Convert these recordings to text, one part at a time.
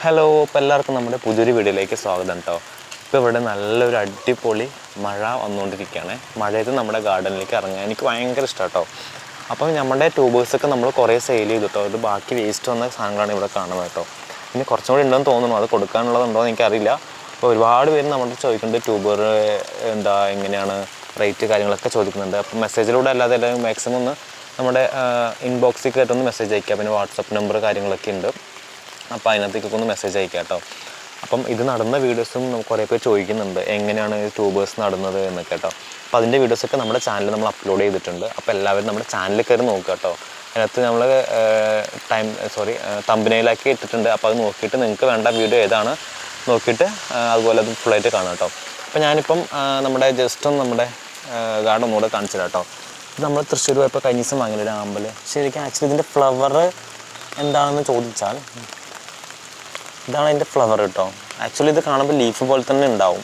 Hello, ഇപ്പോൾ എല്ലാവർക്കും നമ്മുടെ പുതിയൊരു വീഡിയോയിലേക്ക് സ്വാഗതം കേട്ടോ. ഇപ്പോൾ ഇവിടെ നല്ലൊരു അടിപൊളി മഴ വന്നുകൊണ്ടിരിക്കുകയാണ്. മഴയത്ത് നമ്മുടെ ഗാർഡനിലേക്ക് ഇറങ്ങാൻ എനിക്ക് ഭയങ്കര ഇഷ്ടമാണ് കേട്ടോ. അപ്പം നമ്മുടെ ട്യൂബേഴ്സൊക്കെ നമ്മൾ കുറേ സെയിൽ ചെയ്തു കേട്ടോ. ഇത് ബാക്കി വേസ്റ്റ് വന്ന സാധനങ്ങളാണ് ഇവിടെ കാണുന്നത് കേട്ടോ. ഇനി കുറച്ചും കൂടി ഉണ്ടെന്ന് തോന്നുന്നു, അത് കൊടുക്കാനുള്ളതുണ്ടോ എന്ന് എനിക്കറിയില്ല. അപ്പോൾ ഒരുപാട് പേര് നമ്മളോട് ചോദിക്കുന്നുണ്ട് ട്യൂബർ എങ്ങനെയാണ് റേറ്റ് കാര്യങ്ങളൊക്കെ ചോദിക്കുന്നുണ്ട്. അപ്പം മെസ്സേജിലൂടെ അല്ലാതെ എല്ലാവരും മാക്സിമം ഒന്ന് നമ്മുടെ ഇൻബോക്സിൽ കയറ്റൊന്ന് മെസ്സേജ് അയക്കുക. പിന്നെ വാട്സപ്പ് നമ്പർ കാര്യങ്ങളൊക്കെ ഉണ്ട്, അപ്പോൾ അതിനകത്തേക്കൊക്കെ ഒന്ന് മെസ്സേജ് അയക്കാം കേട്ടോ. അപ്പം ഇത് നടന്ന വീഡിയോസും കുറേ പേര് ചോദിക്കുന്നുണ്ട് എങ്ങനെയാണ് ട്യൂബേഴ്സ് നടന്നത് എന്നൊക്കെ കേട്ടോ. അപ്പോൾ അതിൻ്റെ വീഡിയോസൊക്കെ നമ്മുടെ ചാനലിൽ നമ്മൾ അപ്ലോഡ് ചെയ്തിട്ടുണ്ട്. അപ്പോൾ എല്ലാവരും നമ്മുടെ ചാനലിൽ കയറി നോക്കുക കേട്ടോ. അതിനകത്ത് നമ്മൾ തമ്പനയിലാക്കി ഇട്ടിട്ടുണ്ട്. അപ്പോൾ അത് നോക്കിയിട്ട് നിങ്ങൾക്ക് വേണ്ട വീഡിയോ ഏതാണ് നോക്കിയിട്ട് അതുപോലെ അത് ഫുള്ളായിട്ട് കാണാം കേട്ടോ. അപ്പോൾ ഞാനിപ്പം നമ്മുടെ ജസ്റ്റ് ഒന്ന് നമ്മുടെ ഗാർഡൻ ഒന്നുകൂടെ കാണിച്ചു തരാം കേട്ടോ. ഇത് നമ്മൾ തൃശ്ശൂർ പോയപ്പോൾ കഴിഞ്ഞ ദിവസം വാങ്ങിയൊരു ആമ്പൽ. ശരിക്കും ആക്ച്വലി ഇതിൻ്റെ ഫ്ലവർ എന്താണെന്ന് ചോദിച്ചാൽ ഇതാണ് അതിൻ്റെ ഫ്ലവർ കേട്ടോ. ആക്ച്വലി ഇത് കാണുമ്പോൾ ലീഫ് പോലെ തന്നെ ഉണ്ടാവും.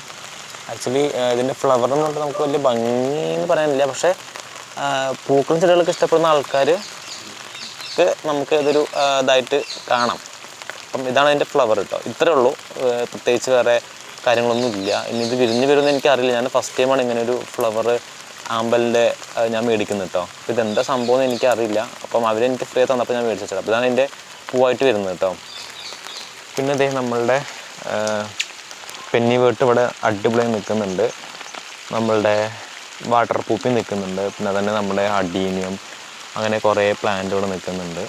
ആക്ച്വലി ഇതിൻ്റെ ഫ്ലവർ എന്ന് പറഞ്ഞാൽ നമുക്ക് വലിയ ഭംഗിയെന്ന് പറയാനില്ല, പക്ഷേ പൂക്കളും ചെടികളൊക്കെ ഇഷ്ടപ്പെടുന്ന ആൾക്കാർക്ക് നമുക്ക് ഇതൊരു ഇതായിട്ട് കാണാം. അപ്പം ഇതാണ് അതിൻ്റെ ഫ്ലവർ കേട്ടോ. ഇത്രയേ ഉള്ളൂ, പ്രത്യേകിച്ച് വേറെ കാര്യങ്ങളൊന്നും ഇല്ല. ഇനി ഇത് വിരിഞ്ഞ് വരുമെന്ന് എനിക്കറിയില്ല. ഞാൻ ഫസ്റ്റ് ടൈമാണ് ഇങ്ങനെ ഒരു ഫ്ലവർ ആമ്പലിൻ്റെ ഞാൻ മേടിക്കുന്നത് കേട്ടോ. അപ്പോൾ ഇതെന്താ സംഭവം എന്ന് എനിക്കറിയില്ല. അപ്പം അവരെനിക്ക് ഫ്രീ തന്നപ്പോൾ ഞാൻ മേടിച്ചു വെച്ചത്. അപ്പോൾ ഇതാണ് അതിൻ്റെ പൂവായിട്ട് വരുന്നത് കേട്ടോ. പിന്നെ ഇതേ നമ്മളുടെ പെന്നി വേർട്ട് ഇവിടെ അടിപൊളിയായി നിൽക്കുന്നുണ്ട്. നമ്മളുടെ വാട്ടർ പൂപ്പി നിൽക്കുന്നുണ്ട്. പിന്നെ അതന്നെ നമ്മുടെ അഡീനിയം, അങ്ങനെ കുറേ പ്ലാന്റ് ഇവിടെ നിൽക്കുന്നുണ്ട്.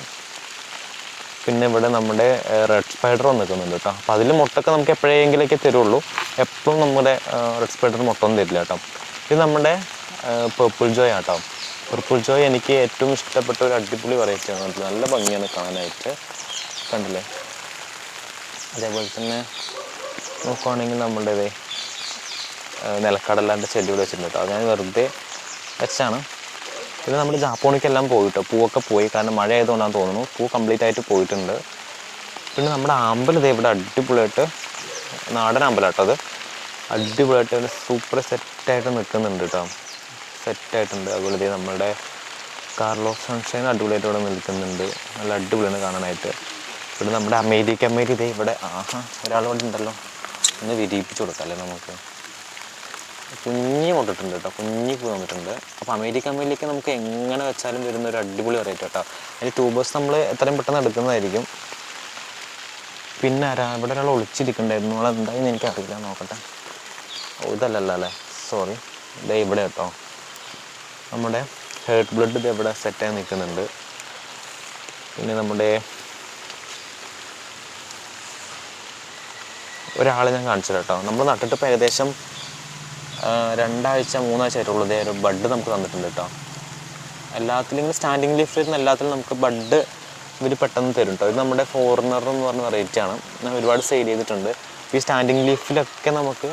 പിന്നെ ഇവിടെ നമ്മുടെ റെഡ് സ്പൈഡർ നിൽക്കുന്നുണ്ട് കേട്ടോ. അപ്പോൾ അതിൽ മുട്ടൊക്കെ നമുക്ക് എപ്പോഴെങ്കിലൊക്കെ തരുള്ളൂ. എപ്പോഴും നമ്മുടെ റെഡ് സ്പൈഡർ മുട്ടൊന്നും തരില്ല കേട്ടോ. ഇത് നമ്മുടെ പർപ്പിൾ ജോയ് ആട്ടോ. പർപ്പിൾ ജോയ് എനിക്ക് ഏറ്റവും ഇഷ്ടപ്പെട്ട ഒരു അടിപൊളി വെറൈറ്റിയാണ്. നല്ല ഭംഗിയാണ് കാണാനായിട്ട്, കണ്ടില്ലേ. അതേപോലെ തന്നെ നോക്കുവാണെങ്കിൽ നമ്മുടേത് നിലക്കടലാൻ്റെ ചെടികൾ വെച്ചിട്ടുണ്ട് കേട്ടോ. അത് ഞാൻ വെറുതെ വെച്ചാണ്. ഇത് നമ്മുടെ ജാപ്പോണിക്കെല്ലാം പോയിട്ടോ. പൂവൊക്കെ പോയി, കാരണം മഴ ആയതുകൊണ്ടാണ് തോന്നുന്നു. പൂ കംപ്ലീറ്റ് ആയിട്ട് പോയിട്ടുണ്ട്. പിന്നെ നമ്മുടെ ആമ്പൽ ഇത് ഇവിടെ അടിപൊളിയായിട്ട്, നാടൻ ആമ്പലാട്ടോ അത്, അടിപൊളിയായിട്ട് സൂപ്പർ സെറ്റായിട്ട് നിൽക്കുന്നുണ്ട് കേട്ടോ. സെറ്റായിട്ടുണ്ട്. അതുപോലെ ഇത് നമ്മുടെ കാർലോസ് സൺഷൈൻ അടിപൊളിയായിട്ട് ഇവിടെ നിൽക്കുന്നുണ്ട്. നല്ല അടിപൊളിയാണ് കാണാനായിട്ട്. ഇവിടെ നമ്മുടെ അമേരിക്ക ഇതേ ഇവിടെ ഒരാളോട് ഉണ്ടല്ലോ, ഒന്ന് വിരിയിപ്പിച്ച് കൊടുക്കാമല്ലേ നമുക്ക്. കുഞ്ഞി മുട്ടിട്ടുണ്ട് കേട്ടോ, കുഞ്ഞി പൂ വന്നിട്ടുണ്ട്. അപ്പോൾ അമേരിക്ക നമുക്ക് എങ്ങനെ വെച്ചാലും വരുന്ന ഒരു അടിപൊളി വെറൈറ്റി കേട്ടോ. അതിന് ട്യൂബേഴ്സ് നമ്മൾ എത്രയും പെട്ടെന്ന് എടുക്കുന്നതായിരിക്കും. പിന്നെ ഇവിടെ ഒരാൾ ഒളിച്ചിരിക്കണ്ടായിരുന്നു, നമ്മളെന്തായെന്ന് എനിക്കറിയില്ല, നോക്കട്ടെ. ഇതല്ലല്ലോ അല്ലേ, സോറി. ഇതേ ഇവിടെ കേട്ടോ നമ്മുടെ ഹേർട്ട് ബ്ലഡ് ഇത് ഇവിടെ സെറ്റായി നിൽക്കുന്നുണ്ട്. പിന്നെ നമ്മുടെ ഒരാളെ ഞാൻ കാണിച്ചു കേട്ടോ. നമ്മൾ നട്ടിട്ട് ഇപ്പോൾ ഏകദേശം 2 ആഴ്ച 3 ആഴ്ച ആയിട്ടുള്ളൂ. ഇതേ ഒരു ബഡ് നമുക്ക് തന്നിട്ടുണ്ട് കേട്ടോ. എല്ലാത്തിലും സ്റ്റാൻഡിങ് ലീഫ് വരുന്ന എല്ലാത്തിലും നമുക്ക് ബഡ് ഇവർ പെട്ടെന്ന് തരും കേട്ടോ. ഇത് നമ്മുടെ ഫോറിനർ എന്ന് പറഞ്ഞ വെറൈറ്റിയാണ്. ഞാൻ ഒരുപാട് സെയിൽ ചെയ്തിട്ടുണ്ട്. ഈ സ്റ്റാൻഡിങ് ലീഫിലൊക്കെ നമുക്ക്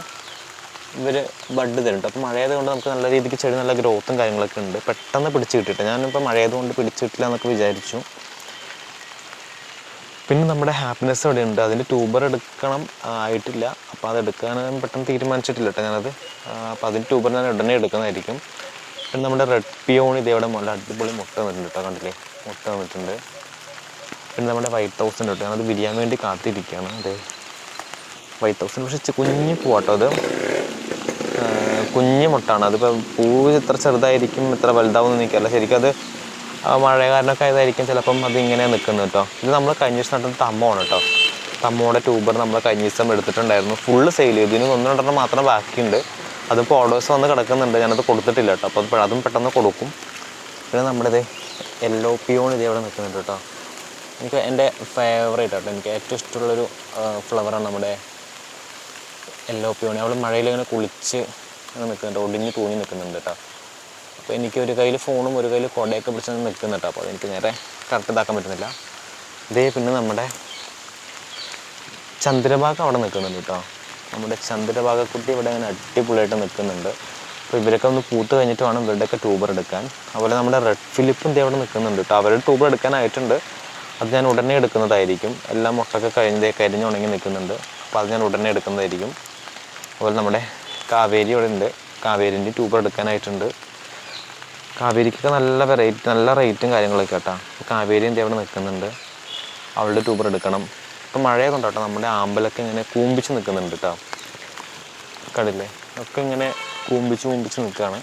ഇവർ ബഡ് തരും കേട്ടോ. അപ്പോൾ മഴയായതുകൊണ്ട് നമുക്ക് നല്ല രീതിക്ക് ചെടി നല്ല ഗ്രോത്തും കാര്യങ്ങളൊക്കെ ഉണ്ട്. പെട്ടെന്ന് പിടിച്ച് കിട്ടിയിട്ട് ഞാനിപ്പോൾ മഴയായതുകൊണ്ട് പിടിച്ച് കിട്ടില്ല എന്നൊക്കെ വിചാരിച്ചു. പിന്നെ നമ്മുടെ ഹാപ്പിനെസ് ഇവിടെ ഉണ്ട്. അതിൻ്റെ ട്യൂബർ എടുക്കണം ആയിട്ടില്ല. അപ്പോൾ അത് എടുക്കാൻ പെട്ടെന്ന് തീരുമാനിച്ചിട്ടില്ല കേട്ടോ ഞാനത്. അപ്പോൾ അതിൻ്റെ ട്യൂബർ ഞാൻ ഉടനെ എടുക്കുന്നതായിരിക്കും. പിന്നെ നമ്മുടെ റെഡ് പിയോൺ ഇതേവിടെ നല്ല അടിപൊളി മുട്ട വന്നിട്ടുണ്ട് കേട്ടോ, കണ്ടില്ലേ, മുട്ട വന്നിട്ടുണ്ട്. പിന്നെ നമ്മുടെ വൈറ്റ് ഹൗസ് ഉണ്ട് കേട്ടോ. ഞാനത് വിരിയാൻ വേണ്ടി കാത്തിരിക്കുകയാണ്. അതെ, വൈറ്റ് ഹൗസിന് പക്ഷേ കുഞ്ഞു പൂവാട്ടോ. അത് കുഞ്ഞു മുട്ടാണ്. അതിപ്പോൾ പൂവ് ഇത്ര ചെറുതായിരിക്കും, ഇത്ര വലുതാവുമെന്ന് എനിക്കറിയില്ല. ശരിക്കും അത് മഴ കാരണമൊക്കെ ആയതായിരിക്കും ചിലപ്പം അതിങ്ങനെ നിൽക്കുന്നത് കേട്ടോ. ഇത് നമ്മൾ കഴിഞ്ഞ ദിവസം നട്ടത് തമ്മമാണ് കേട്ടോ. തമ്മയുടെ ട്യൂബർ നമ്മൾ കഴിഞ്ഞ ദിവസം എടുത്തിട്ടുണ്ടായിരുന്നു. ഫുള്ള് സെയിൽ ചെയ്തു. ഇതിന് 1-2 മാത്രം ബാക്കിയുണ്ട്. അതിപ്പോൾ ഓർഡേഴ്സ് വന്ന് കിടക്കുന്നുണ്ട്. ഞാനത് കൊടുത്തിട്ടില്ല കേട്ടോ. അപ്പോൾ അതും പെട്ടെന്ന് കൊടുക്കും. പിന്നെ നമ്മുടെ ഇത് യെല്ലോ പിയോൺ ഇത് ഇവിടെ നിൽക്കുന്നുണ്ട് കേട്ടോ. എനിക്ക് എൻ്റെ ഫേവറേറ്റ് കേട്ടോ. എനിക്ക് ഏറ്റവും ഇഷ്ടമുള്ളൊരു ഫ്ലവറാണ് നമ്മുടെ യെല്ലോ പിയോൺ. അവൾ മഴയിലിങ്ങനെ കുളിച്ച് അങ്ങനെ നിൽക്കുന്നുണ്ട്, ഒടിഞ്ഞ് തൂങ്ങി നിൽക്കുന്നുണ്ട് കേട്ടോ. അപ്പോൾ എനിക്ക് ഒരു കയ്യിൽ ഫോണും ഒരു കയ്യിൽ കൊടയൊക്കെ പിടിച്ച് നിൽക്കുന്നുണ്ട് കേട്ടോ. അപ്പോൾ അതെനിക്ക് നേരെ കറക്റ്റ് ഇതാക്കാൻ പറ്റുന്നില്ല. ഇതേ പിന്നെ നമ്മുടെ ചന്ദ്രഭാഗ അവിടെ നിൽക്കുന്നുണ്ട് കേട്ടോ. നമ്മുടെ ചന്ദ്രഭാഗക്കുട്ടി ഇവിടെ ഇങ്ങനെ അടിപൊളിയായിട്ട് നിൽക്കുന്നുണ്ട്. അപ്പോൾ ഇവരൊക്കെ ഒന്ന് പൂത്ത് കഴിഞ്ഞിട്ട് വേണം ഇവരുടെയൊക്കെ ട്യൂബർ എടുക്കാൻ. അതുപോലെ നമ്മുടെ റെഡ് ഫിലിപ്പും ഇതേ അവിടെ നിൽക്കുന്നുണ്ട് കേട്ടോ. അവരുടെ ട്യൂബർ എടുക്കാനായിട്ടുണ്ട്. അത് ഞാൻ ഉടനെ എടുക്കുന്നതായിരിക്കും. എല്ലാം മുട്ടൊക്കെ കരിഞ്ഞുണങ്ങി നിൽക്കുന്നുണ്ട്. അപ്പോൾ അത് ഞാൻ ഉടനെ എടുക്കുന്നതായിരിക്കും. അതുപോലെ നമ്മുടെ കാവേരി ഇവിടെ ഉണ്ട്. കാവേരിൻ്റെ ട്യൂബർ എടുക്കാനായിട്ടുണ്ട്. കാവേരിക്കൊക്കെ നല്ല റേറ്റും കാര്യങ്ങളൊക്കെ കേട്ടോ. കാവേരി എന്ത് അവിടെ നിൽക്കുന്നുണ്ട്, അവളുടെ ട്യൂബർ എടുക്കണം. ഇപ്പം മഴയൊക്കെ കേട്ടോ, നമ്മുടെ ആമ്പലൊക്കെ ഇങ്ങനെ കൂമ്പിച്ച് നിൽക്കുന്നുണ്ട് കേട്ടോ, കണ്ടില്ലേ, ഒക്കെ ഇങ്ങനെ കൂമ്പിച്ച് നിൽക്കുകയാണ്.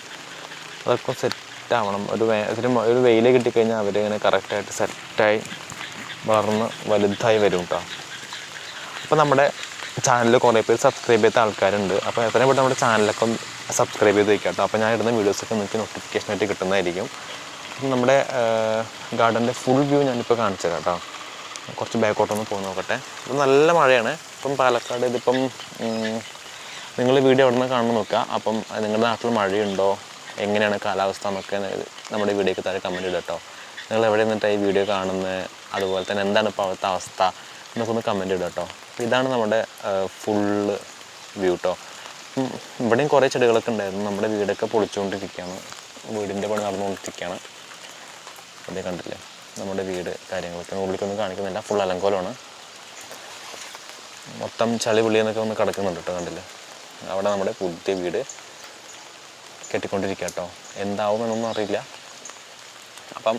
അതൊക്കെ സെറ്റാവണം. ഒരു വെയിൽ കിട്ടിക്കഴിഞ്ഞാൽ അവരിങ്ങനെ കറക്റ്റായിട്ട് സെറ്റായി വളർന്ന് വലുതായി വരും കേട്ടോ. അപ്പോൾ നമ്മുടെ ചാനലിൽ കുറേ പേര് സബ്സ്ക്രൈബ് ചെയ്ത ആൾക്കാരുണ്ട്. അപ്പോൾ എത്രയും പെട്ടെന്ന് നമ്മുടെ ചാനലൊക്കെ ഒന്ന് സബ്സ്ക്രൈബ് ചെയ്ത് വയ്ക്കാം കേട്ടോ. അപ്പോൾ ഞാൻ ഇടുന്ന വീഡിയോസൊക്കെ നിങ്ങൾക്ക് നോട്ടിഫിക്കേഷനായിട്ട് കിട്ടുന്നതായിരിക്കും. അപ്പം നമ്മുടെ ഗാർഡൻ്റെ ഫുൾ വ്യൂ ഞാനിപ്പോൾ കാണിച്ചു തരാം കേട്ടോ. കുറച്ച് ബാക്കോട്ടൊന്ന് പോയി നോക്കട്ടെ. ഇപ്പം നല്ല മഴയാണ്. ഇപ്പം പാലക്കാട് ഇതിപ്പം നിങ്ങൾ വീഡിയോ എവിടെ നിന്ന് കാണുമ്പോൾ നോക്കുക. അപ്പം നിങ്ങളുടെ നാട്ടിൽ മഴയുണ്ടോ, എങ്ങനെയാണ് കാലാവസ്ഥ എന്നൊക്കെ നമ്മുടെ വീഡിയോയ്ക്ക് താഴെ കമൻറ്റ് ഇടുക കേട്ടോ. നിങ്ങൾ എവിടെ നിന്നിട്ടാണ് ഈ വീഡിയോ കാണുന്നത്, അതുപോലെ തന്നെ എന്താണ് ഇപ്പോൾ അവിടുത്തെ അവസ്ഥ എന്നൊക്കെ ഒന്ന് കമൻറ്റ് ഇടുക കേട്ടോ. അപ്പോൾ ഇതാണ് നമ്മുടെ ഫുള്ള് വ്യൂ കേട്ടോ. ഇവിടെയും കുറേ ചെടികളൊക്കെ ഉണ്ടായിരുന്നു. നമ്മുടെ വീടൊക്കെ പൊളിച്ചുകൊണ്ടിരിക്കുകയാണ്, വീടിൻ്റെ പണി നടന്നുകൊണ്ടിരിക്കുകയാണ്. അതേ കണ്ടില്ലേ നമ്മുടെ വീട് കാര്യങ്ങളൊക്കെ ഉള്ളിലേക്കൊന്നും കാണിക്കുന്നില്ല, ഫുൾ അലങ്കോലമാണ്. മൊത്തം ചളി പുള്ളിയെന്നൊക്കെ ഒന്ന് കിടക്കുന്നുണ്ട് കേട്ടോ, കണ്ടില്ലേ. അവിടെ നമ്മുടെ പുതിയ വീട് കെട്ടിക്കൊണ്ടിരിക്കുക കേട്ടോ. എന്താവുമെന്നൊന്നും അറിയില്ല. അപ്പം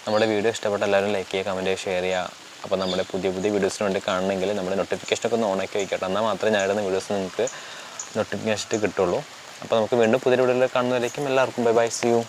നമ്മുടെ വീഡിയോ ഇഷ്ടപ്പെട്ട എല്ലാവരും ലൈക്ക് ചെയ്യുക, കമൻറ്റ് ചെയ്യുക, ഷെയർ ചെയ്യുക. അപ്പോൾ നമ്മുടെ പുതിയ വീഡിയോസിന് വേണ്ടി കാണണമെങ്കിൽ നമ്മുടെ നോട്ടിഫിക്കേഷനൊക്കെ ഒന്ന് ഓണാക്കി വയ്ക്കട്ടെ. എന്നാൽ മാത്രമേ ഞാൻ ഇടുന്ന വീഡിയോസ് നിങ്ങൾക്ക് നോട്ടിഫിക്കേഷൻ കിട്ടുള്ളൂ. അപ്പോൾ നമുക്ക് വീണ്ടും പുതിയ വീഡിയോയിൽ കാണുന്നവരേക്കും എല്ലാവർക്കും ബൈ ബൈ, സീ യു.